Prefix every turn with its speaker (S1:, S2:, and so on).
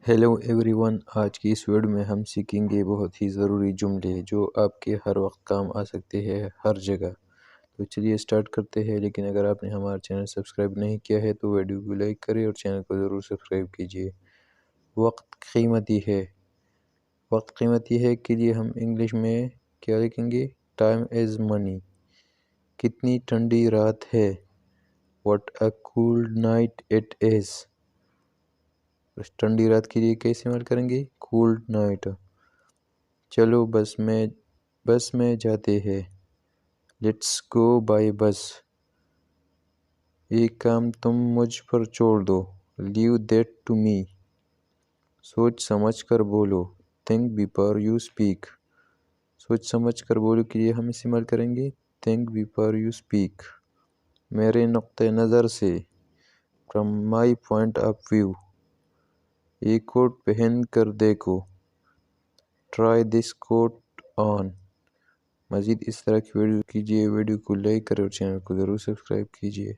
S1: Hello every one, آج کی اس video میں ہم سیکھیں گے بہت ہی ضروری جملے جو آپ کے ہر وقت کام آ سکتے ہیں ہر جگہ۔ تو چلیے سٹارٹ کرتے ہیں، لیکن اگر آپ نے ہمارا چینل سبسکرائب نہیں کیا ہے تو ویڈیو کو لائک کریں اور چینل کو ضرور سبسکرائب کیجیے۔ وقت قیمتی ہے۔ وقت قیمتی ہے کے لیے ہم انگلش میں کیا لکھیں گے؟ Time is money. کتنی ٹھنڈی رات ہے؟ What a cold night it is. اس ٹھنڈی رات کے لیے کیا استعمال کریں گے؟ Cold night. چلو بس میں جاتے ہیں۔ لیٹس گو بائی بس۔ یہ کام تم مجھ پر چھوڑ دو۔ Leave that to me. سوچ سمجھ کر بولو۔ Think before you speak. سوچ سمجھ کر بولو کے لیے ہم استعمال کریں گے تھنک بیفور یو اسپیک۔ میرے نقطۂ نظر سے، from my point of view. یہ کوٹ پہن کر دیکھو۔ Try this coat on. مزید اس طرح کی ویڈیو کیجیے، ویڈیو کو لائک کریں اور چینل کو ضرور سبسکرائب کیجیے۔